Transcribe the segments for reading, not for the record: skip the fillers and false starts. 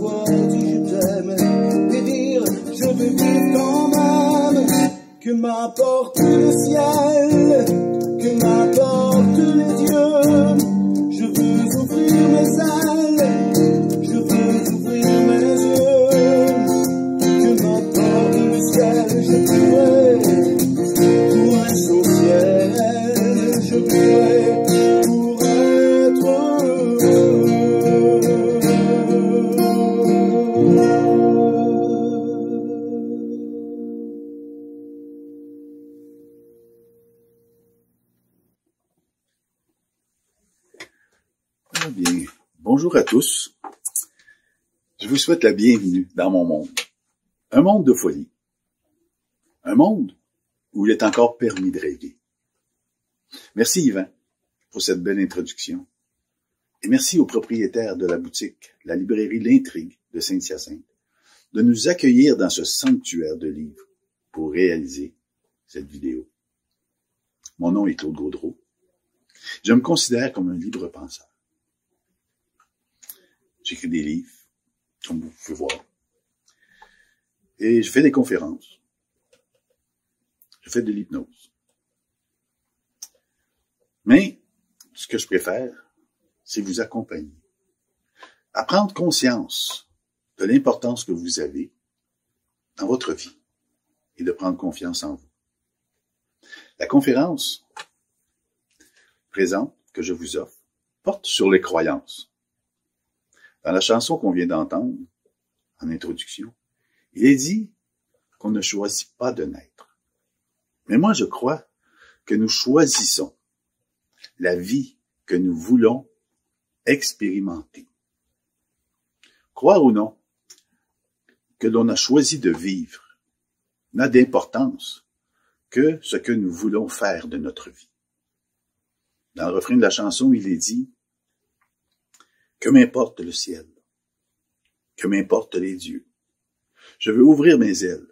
fois dit je t'aime et dire je veux vivre quand même. Que m'apporte le ciel, que m'apporte les dieux. Je veux ouvrir mes ailes, je veux ouvrir mes yeux. Que m'apporte le ciel, je pourrais pour l'essentiel, je pourrais pour être heureux. Bien, bonjour à tous. Je vous souhaite la bienvenue dans mon monde. Un monde de folie. Un monde où il est encore permis de rêver. Merci Yvan pour cette belle introduction. Et merci aux propriétaires de la boutique, la librairie L'Intrigue de Saint-Hyacinthe, de nous accueillir dans ce sanctuaire de livres pour réaliser cette vidéo. Mon nom est Claude Gaudreau. Je me considère comme un libre penseur. J'écris des livres, comme vous pouvez voir. Et je fais des conférences. Je fais de l'hypnose. Mais, ce que je préfère, c'est vous accompagner. À prendre conscience de l'importance que vous avez dans votre vie et de prendre confiance en vous. La conférence présente que je vous offre porte sur les croyances. Dans la chanson qu'on vient d'entendre, en introduction, il est dit qu'on ne choisit pas de naître. Mais moi, je crois que nous choisissons la vie que nous voulons expérimenter. Croire ou non que l'on a choisi de vivre n'a d'importance que ce que nous voulons faire de notre vie. Dans le refrain de la chanson, il est dit « Que m'importe le ciel, que m'importe les dieux. Je veux ouvrir mes ailes,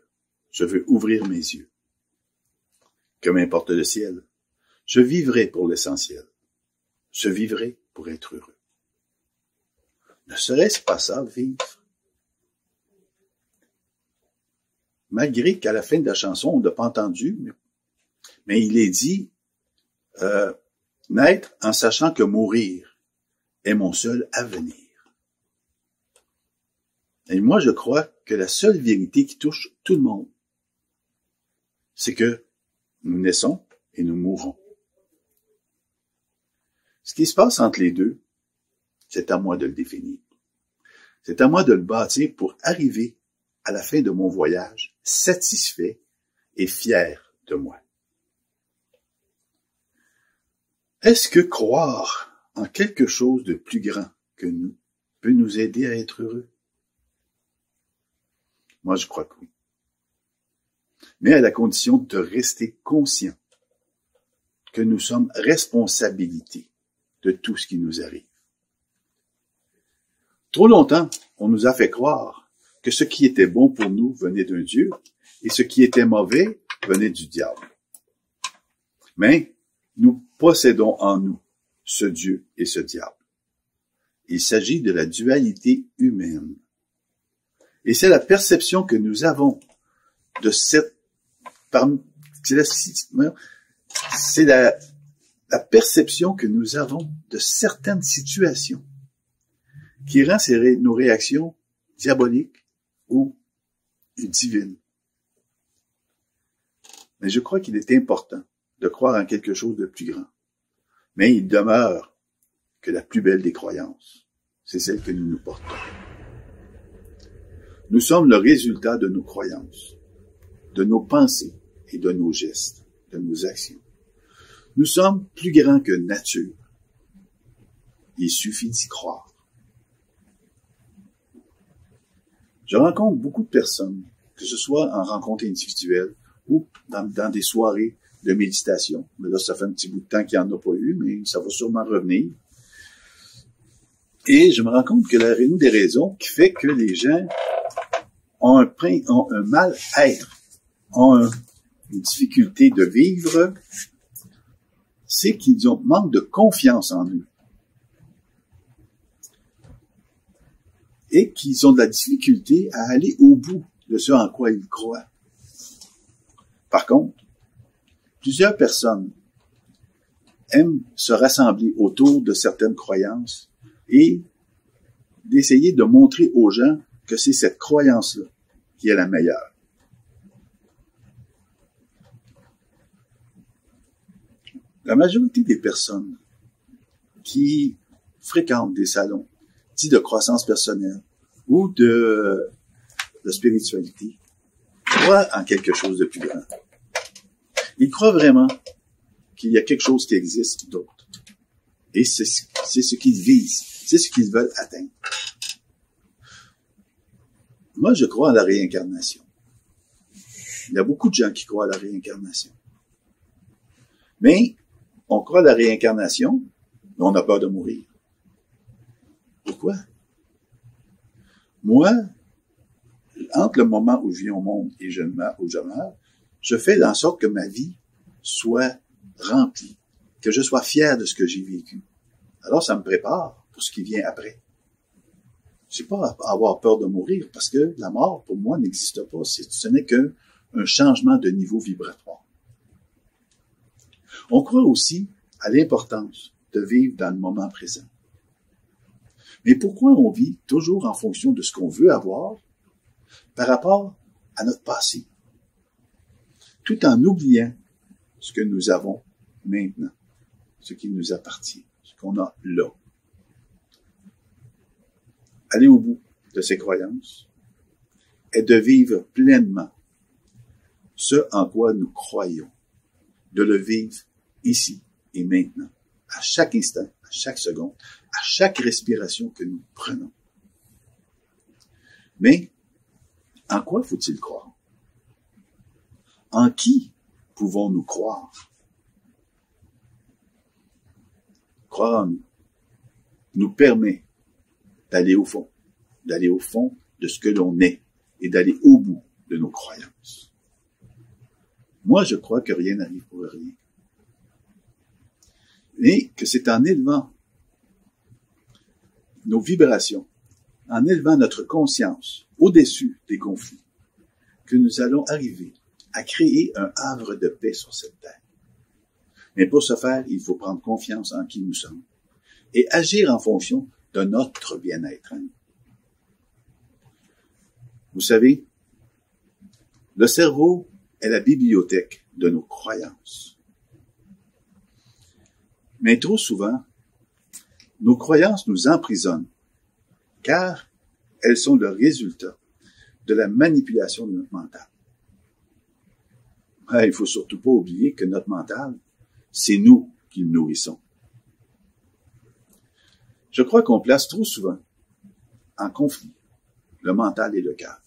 je veux ouvrir mes yeux. Que m'importe le ciel, je vivrai pour l'essentiel. Je vivrai pour être heureux. » Ne serait-ce pas ça, vivre? Malgré qu'à la fin de la chanson, on n'a pas entendu, mais il est dit naître en sachant que mourir est mon seul avenir. Et moi, je crois que la seule vérité qui touche tout le monde, c'est que nous naissons et nous mourrons. Ce qui se passe entre les deux, c'est à moi de le définir. C'est à moi de le bâtir pour arriver à la fin de mon voyage satisfait et fier de moi. Est-ce que croire en quelque chose de plus grand que nous peut nous aider à être heureux? Moi, je crois que oui. Mais à la condition de rester conscient que nous sommes responsabilités de tout ce qui nous arrive. Trop longtemps, on nous a fait croire que ce qui était bon pour nous venait d'un Dieu et ce qui était mauvais venait du diable. Mais nous possédons en nous ce Dieu et ce diable. Il s'agit de la dualité humaine. Et c'est la perception que nous avons de c'est la perception que nous avons de certaines situations qui rend nos réactions diaboliques ou divines. Mais je crois qu'il est important de croire en quelque chose de plus grand. Mais il demeure que la plus belle des croyances, c'est celle que nous nous portons. Nous sommes le résultat de nos croyances, de nos pensées et de nos gestes, de nos actions. Nous sommes plus grands que nature. Il suffit d'y croire. Je rencontre beaucoup de personnes, que ce soit en rencontre individuelle ou dans des soirées de méditation. Mais là, ça fait un petit bout de temps qu'il n'y en a pas eu, mais ça va sûrement revenir. Et je me rends compte que une des raisons qui fait que les gens ont un mal-être, ont une difficulté de vivre, c'est qu'ils manquent de confiance en eux. et qu'ils ont de la difficulté à aller au bout de ce en quoi ils croient. Par contre, plusieurs personnes aiment se rassembler autour de certaines croyances et d'essayer de montrer aux gens que c'est cette croyance-là qui est la meilleure. La majorité des personnes qui fréquentent des salons dits de croissance personnelle ou de spiritualité croient en quelque chose de plus grand. Ils croient vraiment qu'il y a quelque chose qui existe d'autre. Et c'est ce qu'ils visent, c'est ce qu'ils veulent atteindre. Moi, je crois à la réincarnation. Il y a beaucoup de gens qui croient à la réincarnation. Mais on croit à la réincarnation, mais on a peur de mourir. Pourquoi? Moi, entre le moment où je viens au monde et je meurs, je fais en sorte que ma vie soit remplie, que je sois fier de ce que j'ai vécu. Alors, ça me prépare pour ce qui vient après. C'est pas avoir peur de mourir, parce que la mort, pour moi, n'existe pas. Ce n'est qu'un changement de niveau vibratoire. On croit aussi à l'importance de vivre dans le moment présent. Mais pourquoi on vit toujours en fonction de ce qu'on veut avoir par rapport à notre passé, tout en oubliant ce que nous avons maintenant, ce qui nous appartient, ce qu'on a là. Aller au bout de ces croyances est de vivre pleinement ce en quoi nous croyons, de le vivre ici et maintenant, à chaque instant, à chaque seconde, à chaque respiration que nous prenons. Mais, en quoi faut-il croire? En qui pouvons-nous croire? Croire en nous permet d'aller au fond de ce que l'on est et d'aller au bout de nos croyances. Moi, je crois que rien n'arrive pour rien. Mais que c'est en élevant nos vibrations, en élevant notre conscience au-dessus des conflits, que nous allons arriver à créer un havre de paix sur cette terre. Mais pour ce faire, il faut prendre confiance en qui nous sommes et agir en fonction de notre bien-être. Vous savez, le cerveau est la bibliothèque de nos croyances. Mais trop souvent, nos croyances nous emprisonnent, car elles sont le résultat de la manipulation de notre mental. Il faut surtout pas oublier que notre mental, c'est nous qui le nourrissons. Je crois qu'on place trop souvent en conflit le mental et le cœur.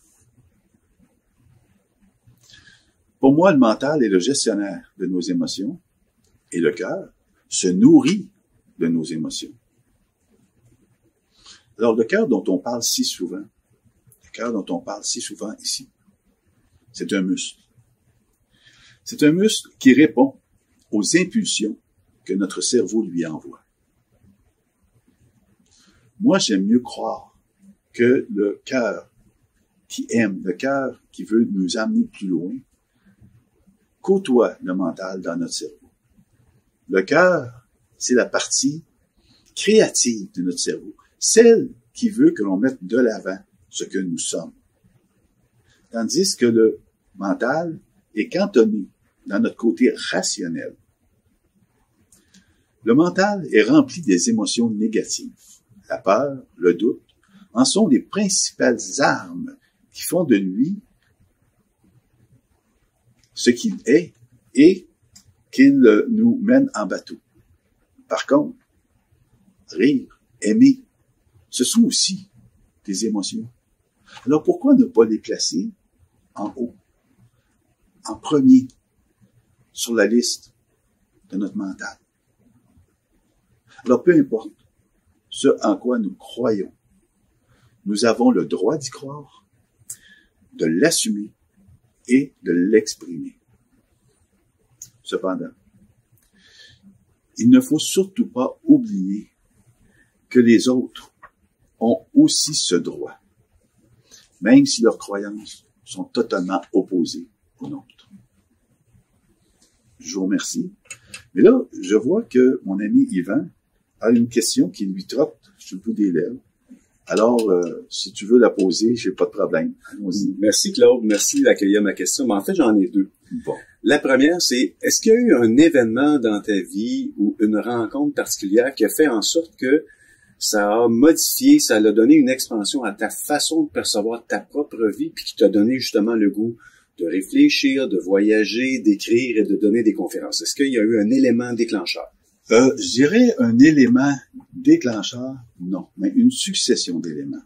Pour moi, le mental est le gestionnaire de nos émotions et le cœur se nourrit de nos émotions. Alors, le cœur dont on parle si souvent, ici, c'est un muscle. C'est un muscle qui répond aux impulsions que notre cerveau lui envoie. Moi, j'aime mieux croire que le cœur qui aime, le cœur qui veut nous amener plus loin, côtoie le mental dans notre cerveau. Le cœur, c'est la partie créative de notre cerveau, celle qui veut que l'on mette de l'avant ce que nous sommes. Tandis que le mental est cantonné dans notre côté rationnel. Le mental est rempli des émotions négatives. La peur, le doute, en sont les principales armes qui font de lui ce qu'il est et qu'il nous mène en bateau. Par contre, rire, aimer, ce sont aussi des émotions. Alors pourquoi ne pas les placer en haut, en premier, sur la liste de notre mental? Alors peu importe ce en quoi nous croyons, nous avons le droit d'y croire, de l'assumer et de l'exprimer. Cependant, il ne faut surtout pas oublier que les autres ont aussi ce droit, même si leurs croyances sont totalement opposées aux nôtres. Je vous remercie. Mais là, je vois que mon ami Yvan a une question qui lui trotte sur le bout des lèvres. Alors, si tu veux la poser, j'ai pas de problème. Allons-y. Merci Claude, merci d'accueillir ma question. Mais en fait, j'en ai deux. Bon. La première, c'est, est-ce qu'il y a eu un événement dans ta vie ou une rencontre particulière qui a fait en sorte que ça a modifié, ça a donné une expansion à ta façon de percevoir ta propre vie, puis qui t'a donné justement le goût de réfléchir, de voyager, d'écrire et de donner des conférences? Est-ce qu'il y a eu un élément déclencheur? Je dirais un élément déclencheur, non, mais une succession d'éléments.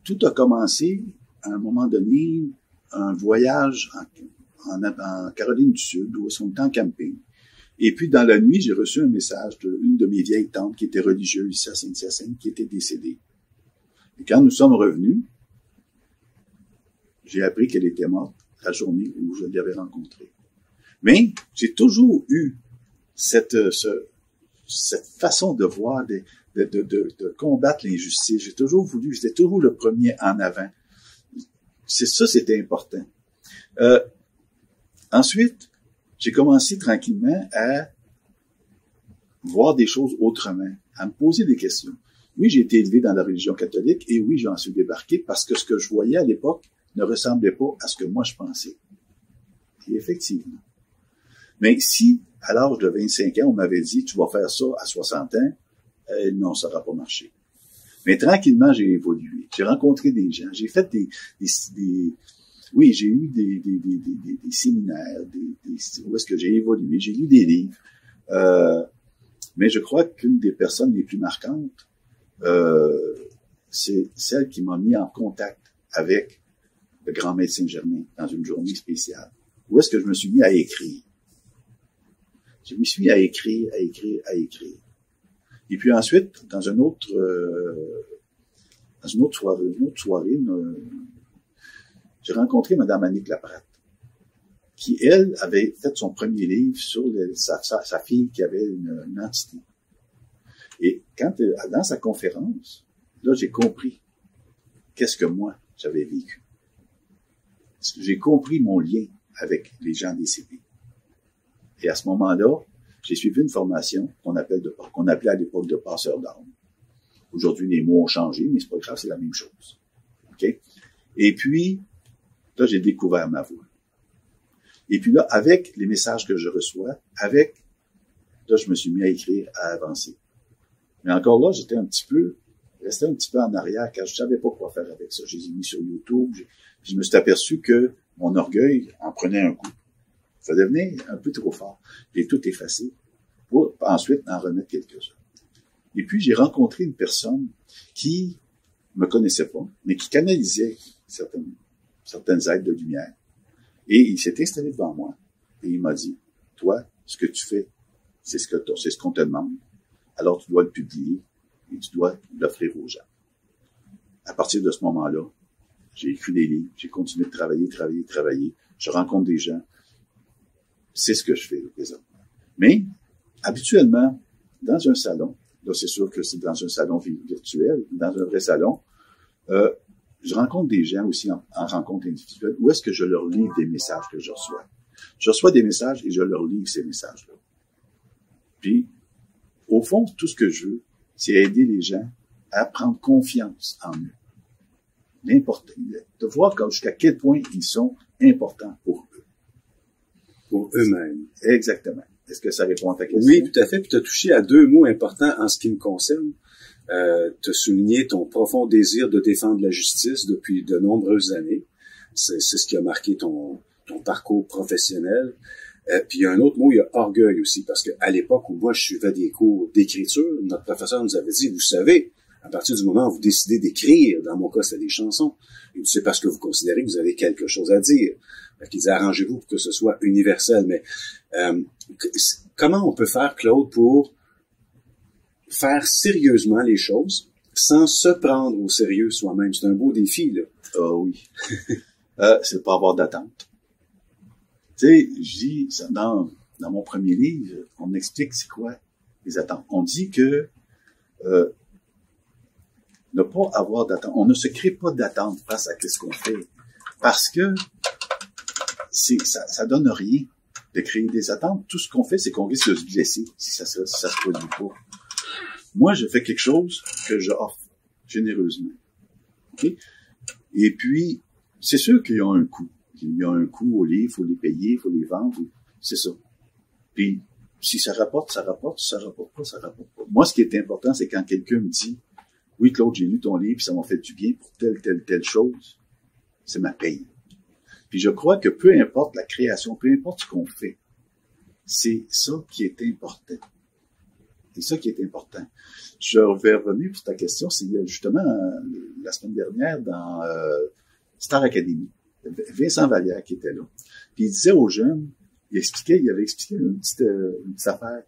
Tout a commencé, à un moment donné, un voyage en Caroline du Sud, où on était en camping. Et puis, dans la nuit, j'ai reçu un message d'une de mes vieilles tantes qui était religieuse ici à Saint-Hyacinthe, qui était décédée. Et quand nous sommes revenus, j'ai appris qu'elle était morte la journée où je l'avais rencontrée. Mais j'ai toujours eu cette façon de voir, de combattre l'injustice. J'ai toujours voulu, j'étais toujours le premier en avant. C'était important. Ensuite, j'ai commencé tranquillement à voir des choses autrement, à me poser des questions. Oui, j'ai été élevé dans la religion catholique et oui, j'en suis débarqué parce que ce que je voyais à l'époque ne ressemblait pas à ce que moi je pensais. Et effectivement. Mais si, à l'âge de 25 ans, on m'avait dit « tu vas faire ça à 60 ans », non, ça n'aura pas marché. Mais tranquillement, j'ai évolué. J'ai rencontré des gens. J'ai fait oui, j'ai eu des séminaires, où est-ce que j'ai évolué. J'ai lu des livres. Mais je crois qu'une des personnes les plus marquantes, c'est celle qui m'a mis en contact avec le grand maître Saint-Germain dans une journée spéciale. Où est-ce que je me suis mis à écrire? Je me suis mis à écrire. Et puis ensuite, dans une autre soirée, j'ai rencontré Mme Annick Laprate, qui, elle, avait fait son premier livre sur sa fille qui avait une entité. Et dans sa conférence, là, j'ai compris qu'est-ce que moi, j'avais vécu. J'ai compris mon lien avec les gens décédés. Et à ce moment-là, j'ai suivi une formation qu'on appelait à l'époque de passeur d'âme. Aujourd'hui, les mots ont changé, mais c'est pas grave, c'est la même chose. OK? Et puis, là, j'ai découvert ma voix. Et puis là, avec les messages que je reçois, là, je me suis mis à écrire, à avancer. Mais encore là, restais un petit peu en arrière, car je savais pas quoi faire avec ça. Je les ai mis sur YouTube. Je me suis aperçu que mon orgueil en prenait un coup. Ça devenait un peu trop fort. J'ai tout effacé pour ensuite en remettre quelques-uns. Et puis, j'ai rencontré une personne qui me connaissait pas, mais qui canalisait certaines aides de lumière. Et il s'est installé devant moi et il m'a dit, toi, ce que tu fais, c'est ce qu'on te demande. Alors, tu dois le publier et tu dois l'offrir aux gens. À partir de ce moment-là, j'ai écrit des livres, j'ai continué de travailler. Je rencontre des gens. C'est ce que je fais, présentement. Mais, habituellement, dans un salon, là, c'est sûr que c'est dans un salon virtuel, dans un vrai salon, je rencontre des gens aussi en rencontre individuelle, où est-ce que je leur livre des messages que je reçois. Je reçois des messages et je leur livre ces messages-là. Puis, au fond, tout ce que je veux, c'est aider les gens à prendre confiance en eux. De voir jusqu'à quel point ils sont importants pour eux. Pour eux-mêmes. Exactement. Est-ce que ça répond à ta question? Oui, tout à fait. Puis tu as touché à deux mots importants en ce qui me concerne. Tu as souligné ton profond désir de défendre la justice depuis de nombreuses années. C'est ce qui a marqué ton parcours professionnel. Puis il y a un autre mot, il y a orgueil aussi, parce que à l'époque où moi je suivais des cours d'écriture, notre professeur nous avait dit, vous savez, à partir du moment où vous décidez d'écrire, dans mon cas c'était des chansons, et c'est parce que vous considérez que vous avez quelque chose à dire. Il dit, arrangez-vous pour que ce soit universel. Mais comment on peut faire, Claude, pour faire sérieusement les choses sans se prendre au sérieux soi-même? C'est un beau défi, là. Ah oui. C'est pas avoir d'attente. Tu sais, je dis, dans mon premier livre, on explique c'est quoi les attentes. On dit que Ne pas avoir d'attente. On ne se crée pas d'attente face à ce qu'on fait. Parce que ça donne rien de créer des attentes. Tout ce qu'on fait, c'est qu'on risque de se blesser si ça se produit pas. Moi, je fais quelque chose que je offre généreusement. Okay? Et puis, c'est sûr qu'il y a un coût. Il y a un coût aux livres, il faut les payer, il faut les vendre. C'est ça. Puis, si ça rapporte, ça rapporte. Si ça rapporte pas, ça rapporte pas. Moi, ce qui est important, c'est quand quelqu'un me dit « Oui, Claude, j'ai lu ton livre, ça m'a fait du bien pour telle chose. » C'est ma paye. Puis je crois que peu importe la création, peu importe ce qu'on fait, c'est ça qui est important. C'est ça qui est important. Je vais revenir pour ta question. C'est justement la semaine dernière dans Star Academy. Vincent Vallière qui était là. Puis il disait aux jeunes, il avait expliqué une petite affaire.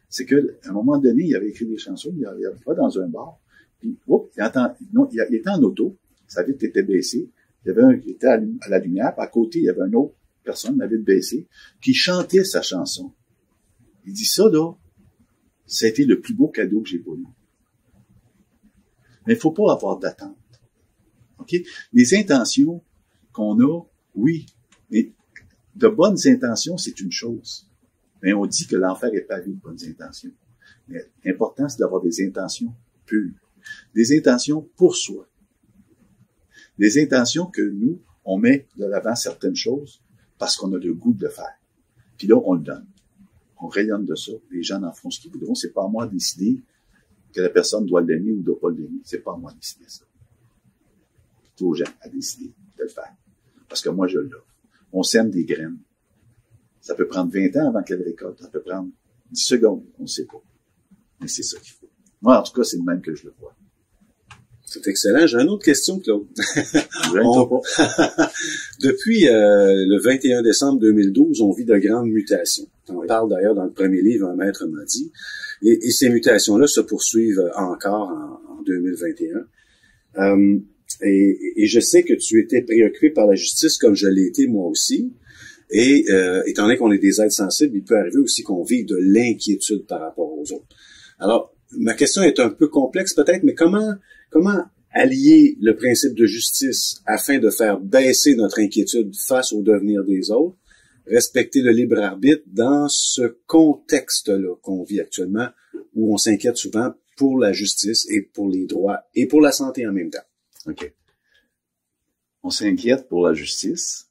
C'est que à un moment donné, il avait écrit des chansons, il avait pas dans un bar. Puis, il était en auto, sa vitre était baissée. Il était à la lumière, puis à côté, il y avait une autre personne, la vitre baissée, qui chantait sa chanson. Il dit ça, là, ça a été le plus beau cadeau que j'ai pas eu. Mais il faut pas avoir d'attente. OK? Les intentions qu'on a, oui, mais de bonnes intentions, c'est une chose. Mais on dit que l'enfer est pavé de bonnes intentions. Mais l'important, c'est d'avoir des intentions pures. Des intentions pour soi. Des intentions que nous, on met de l'avant certaines choses parce qu'on a le goût de le faire. Puis là, on le donne. On rayonne de ça. Les gens en font ce qu'ils voudront. C'est pas à moi de décider que la personne doit l'aimer ou ne doit pas l'aimer. C'est pas à moi de décider ça. C'est aux gens à décider de le faire. Parce que moi, je l'offre. On sème des graines. Ça peut prendre 20 ans avant qu'elle récolte. Ça peut prendre 10 secondes. On ne sait pas. Mais c'est ça qu'il faut. Moi, en tout cas, c'est le même que je le vois. C'est excellent. J'ai une autre question, Claude. Depuis le 21 décembre 2012, on vit de grandes mutations. On parle d'ailleurs dans le premier livre, Un maître m'a dit. Et ces mutations-là se poursuivent encore en 2021. Et je sais que tu étais préoccupé par la justice comme je l'ai été moi aussi. Et étant donné qu'on est des êtres sensibles, il peut arriver aussi qu'on vive de l'inquiétude par rapport aux autres. Alors, ma question est un peu complexe peut-être, mais comment allier le principe de justice afin de faire baisser notre inquiétude face au devenir des autres, respecter le libre arbitre dans ce contexte-là qu'on vit actuellement, où on s'inquiète souvent pour la justice et pour les droits et pour la santé en même temps. OK. On s'inquiète pour la justice,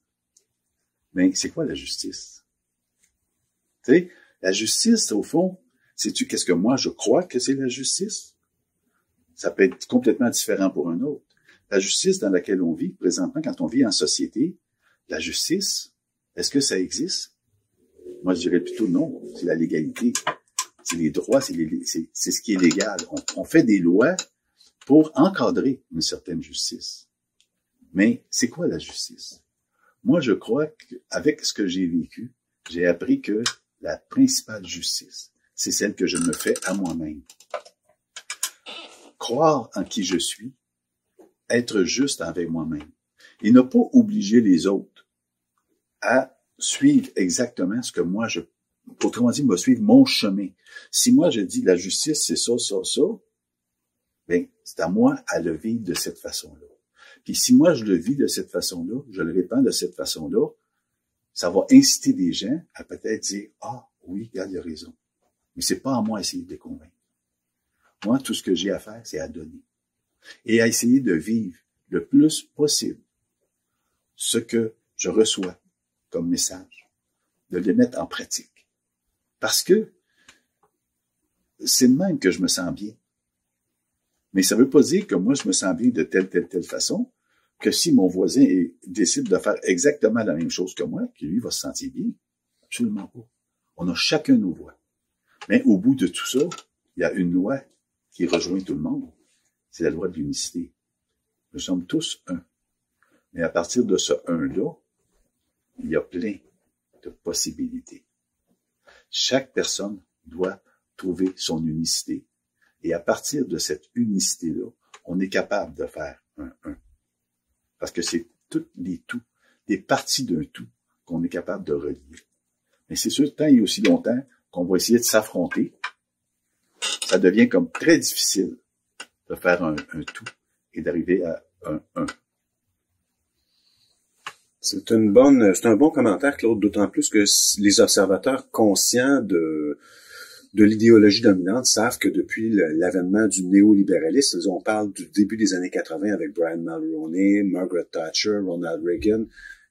mais c'est quoi la justice? Tu sais, la justice, au fond, sais-tu qu'est-ce que moi je crois que c'est la justice? Ça peut être complètement différent pour un autre. La justice dans laquelle on vit, présentement, quand on vit en société, la justice, est-ce que ça existe? Moi, je dirais plutôt non. C'est la légalité. C'est les droits, c'est ce qui est légal. On fait des lois pour encadrer une certaine justice. Mais c'est quoi la justice? Moi, je crois qu'avec ce que j'ai vécu, j'ai appris que la principale justice, c'est celle que je me fais à moi-même. Croire en qui je suis, être juste avec moi-même, et ne pas obliger les autres à suivre exactement ce que moi autrement dit, me suivre mon chemin. Si moi je dis la justice, c'est ça, ça, ça, ben, c'est à moi à le vivre de cette façon-là. Puis si moi je le vis de cette façon-là, je le répands de cette façon-là, ça va inciter des gens à peut-être dire, ah, oui, regarde, il a raison. Mais c'est pas à moi d'essayer de les convaincre. Moi, tout ce que j'ai à faire, c'est à donner. Et à essayer de vivre le plus possible ce que je reçois comme message, de les mettre en pratique. Parce que c'est de même que je me sens bien. Mais ça veut pas dire que moi, je me sens bien de telle façon, que si mon voisin décide de faire exactement la même chose que moi, que lui va se sentir bien. Absolument pas. On a chacun nos voix. Mais au bout de tout ça, il y a une loi qui rejoint tout le monde. C'est la loi de l'unicité. Nous sommes tous un. Mais à partir de ce un-là, il y a plein de possibilités. Chaque personne doit trouver son unicité. Et à partir de cette unicité-là, on est capable de faire un. Parce que c'est tous les tout, des parties d'un tout qu'on est capable de relier. Mais c'est sûr, tant et aussi longtemps qu'on va essayer de s'affronter, ça devient comme très difficile de faire un tout. et d'arriver à un. C'est un bon commentaire, Claude, d'autant plus que les observateurs conscients de l'idéologie dominante savent que depuis l'avènement du néolibéralisme, on parle du début des années 80 avec Brian Mulroney, Margaret Thatcher, Ronald Reagan,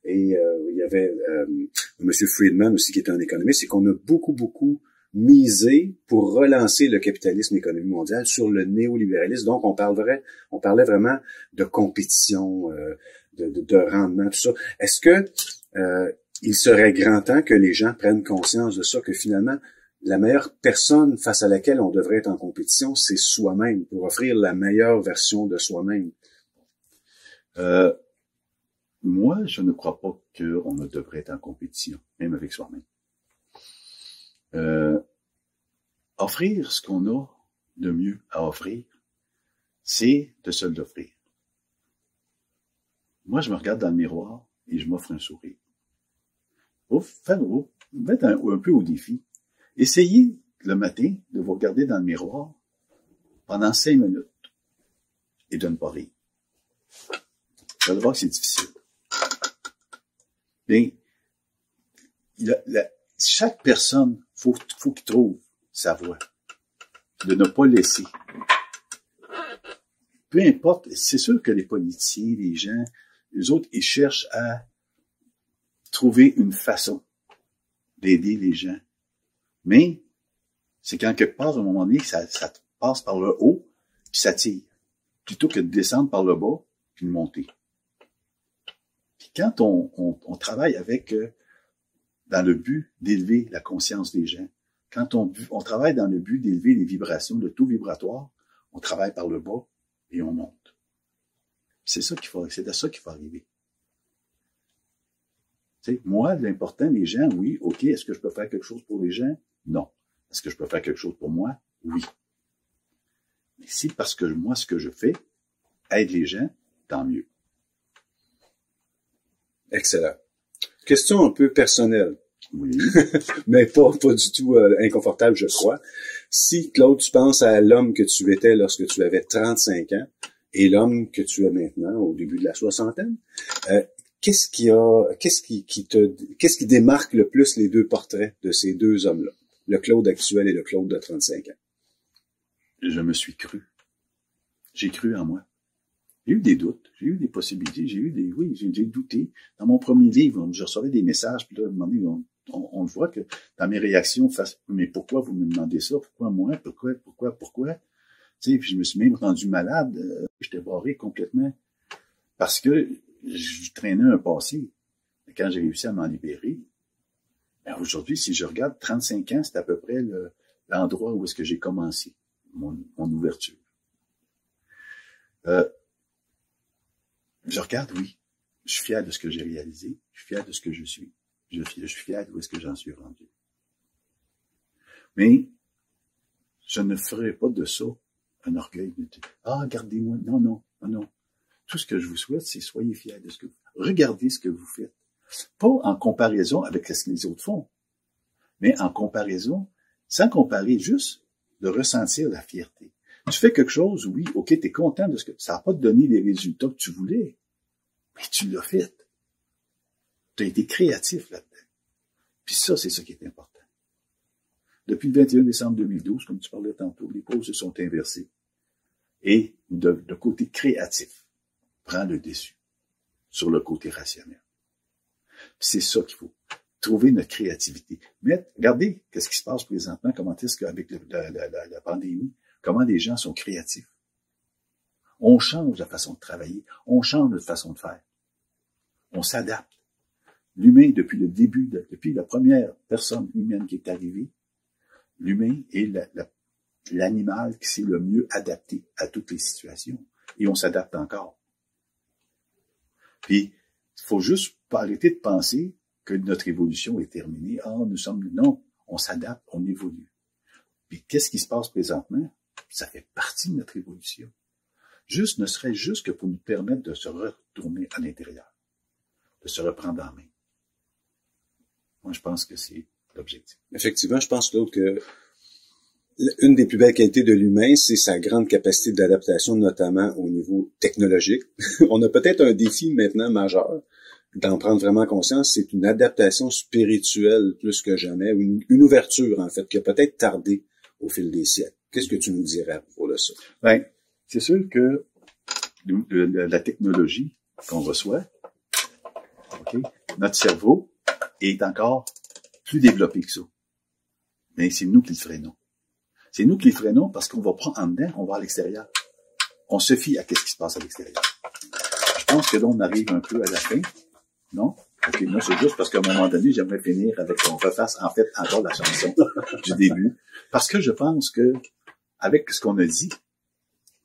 et il y avait M. Friedman aussi qui était un économiste, c'est qu'on a beaucoup misé pour relancer le capitalisme et l'économie mondiale sur le néolibéralisme. Donc on parlait vraiment de compétition, de rendement, tout ça. Est-ce que il serait grand temps que les gens prennent conscience de ça, que finalement la meilleure personne face à laquelle on devrait être en compétition, c'est soi-même, pour offrir la meilleure version de soi-même? Moi, je ne crois pas qu'on ne devrait être en compétition, même avec soi-même. Offrir ce qu'on a de mieux à offrir, c'est de se l'offrir. Moi, je me regarde dans le miroir et je m'offre un sourire. Vous mettez un peu au défi. Essayez le matin de vous regarder dans le miroir pendant 5 minutes et de ne pas rire. Vous allez voir que c'est difficile. Mais chaque personne, faut qu'il trouve sa voie. De ne pas laisser. Peu importe, c'est sûr que les politiciens, les gens, les autres, ils cherchent à trouver une façon d'aider les gens. Mais c'est quand quelque part, à un moment donné, ça passe par le haut, puis ça tire. Plutôt que de descendre par le bas, puis de monter. Puis quand on travaille avec, dans le but d'élever la conscience des gens, quand on travaille dans le but d'élever les vibrations, le taux vibratoire, on travaille par le bas et on monte. C'est de ça qu'il faut arriver. Tu sais, moi, l'important, les gens, oui, ok, est-ce que je peux faire quelque chose pour les gens? Non. Est-ce que je peux faire quelque chose pour moi? Oui. Mais si parce que moi, ce que je fais aide les gens, tant mieux. Excellent. Question un peu personnelle. Oui. Mais pas du tout inconfortable, je crois. Si, Claude, tu penses à l'homme que tu étais lorsque tu avais 35 ans et l'homme que tu es maintenant au début de la soixantaine, qu'est-ce qui démarque le plus les deux portraits de ces deux hommes-là? Le Claude actuel et le Claude de 35 ans. Je me suis cru. J'ai cru en moi. J'ai eu des doutes, j'ai eu des possibilités, j'ai douté. Dans mon premier livre, je recevais des messages, puis là, à un moment donné, on voit que dans mes réactions, mais pourquoi vous me demandez ça? Pourquoi moi? Pourquoi? Tu sais, puis je me suis même rendu malade, j'étais barré complètement. Parce que je traînais un passé. Et quand j'ai réussi à m'en libérer, ben aujourd'hui, si je regarde 35 ans, c'est à peu près l'endroit où est-ce que j'ai commencé, mon ouverture. Je regarde, oui. Je suis fier de ce que j'ai réalisé. Je suis fier de ce que je suis. Je suis fier d'où est-ce que j'en suis rendu. Mais, je ne ferai pas de ça un orgueil. Regardez-moi. Non. Tout ce que je vous souhaite, c'est soyez fiers de ce que vous faites. Regardez ce que vous faites. Pas en comparaison avec ce que les autres font, mais en comparaison, sans comparer, juste de ressentir la fierté. Tu fais quelque chose, oui, ok, t'es content de ce que... Ça n'a pas donné les résultats que tu voulais, mais tu l'as fait. Tu as été créatif là-dedans. Puis ça, c'est ça qui est important. Depuis le 21 décembre 2012, comme tu parlais tantôt, les pôles se sont inversés. Et le côté créatif prend le dessus sur le côté rationnel. C'est ça qu'il faut. Trouver notre créativité. Mais regardez qu'est-ce qui se passe présentement, comment est-ce qu'avec la pandémie, comment les gens sont créatifs. On change la façon de travailler, on change notre façon de faire. On s'adapte. L'humain, depuis le début, depuis la première personne humaine qui est arrivée, l'humain est l'animal qui s'est le mieux adapté à toutes les situations. Et on s'adapte encore. Puis, il faut juste pas arrêter de penser que notre évolution est terminée. Non, on s'adapte, on évolue. Puis, qu'est-ce qui se passe présentement? Ça fait partie de notre évolution. Ne serait-ce juste que pour nous permettre de se retourner à l'intérieur, de se reprendre en main. Moi, je pense que c'est l'objectif. Effectivement, je pense, Claude, que Une des plus belles qualités de l'humain, c'est sa grande capacité d'adaptation, notamment au niveau technologique. On a peut-être un défi maintenant majeur d'en prendre vraiment conscience, c'est une adaptation spirituelle plus que jamais, une ouverture en fait, qui a peut-être tardé au fil des siècles. Qu'est-ce que tu nous dirais à propos de ça? Ben, c'est sûr que la technologie qu'on reçoit, okay, notre cerveau est encore plus développé que ça. Mais c'est nous qui le freinons. C'est nous qui le freinons parce qu'on va pas en dedans, on va à l'extérieur. On se fie à ce qui se passe à l'extérieur. Je pense que là, on arrive un peu à la fin. Non? OK, moi, c'est juste parce qu'à un moment donné, j'aimerais finir avec qu'on refasse, en fait, encore la chanson du début. Parce que je pense que, avec ce qu'on a dit,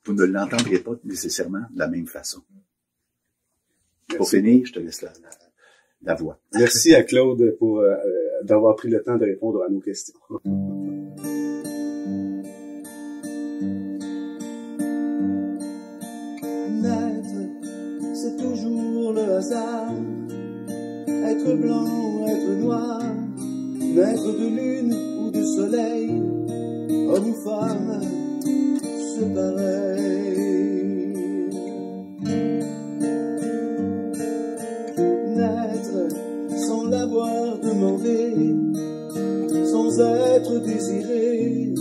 vous ne l'entendrez pas nécessairement de la même façon. Merci. Pour finir, je te laisse la voix. Merci à Claude pour d'avoir pris le temps de répondre à nos questions. Naître, c'est toujours le hasard. Être blanc ou être noir, naître de lune ou de soleil, homme ou femme, c'est pareil. Naître sans l'avoir demandé, sans être désiré,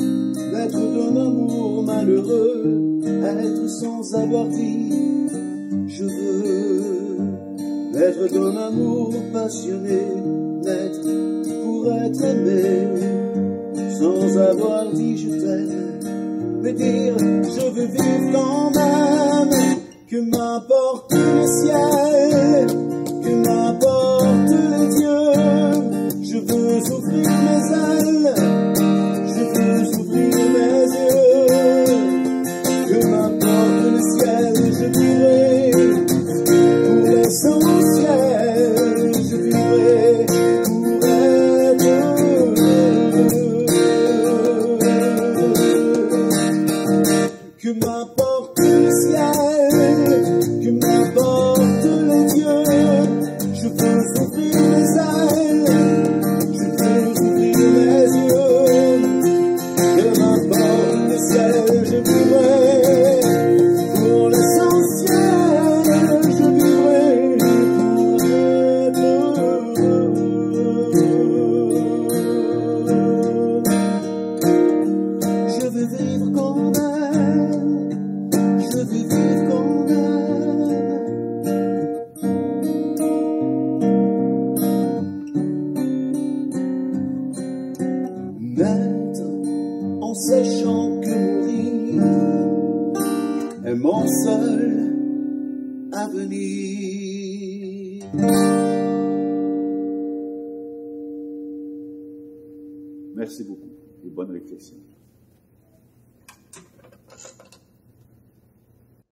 naître d'un amour malheureux, être sans avoir dit je veux, naître d'un amour passionné, naître pour être aimé, sans avoir dit je t'aime, mais dire je veux vivre quand même, que m'importe le ciel, que m'importe les dieux, je veux ouvrir mes ailes, je veux ouvrir mes yeux, que m'importe le ciel, je vivrai pour l'essentiel, je vivrai pour être heureux, que m'importe le ciel, que m'importe les dieux, je veux ouvrir mes ailes, je veux ouvrir mes yeux, que m'importe le ciel, je vivrai pour l'essentiel, je vivrai pour être heureux. Je veux vivre quand même, je veux vivre quand même. Naître en sachant que mourir est mon seul avenir. Merci beaucoup et bonne réflexion.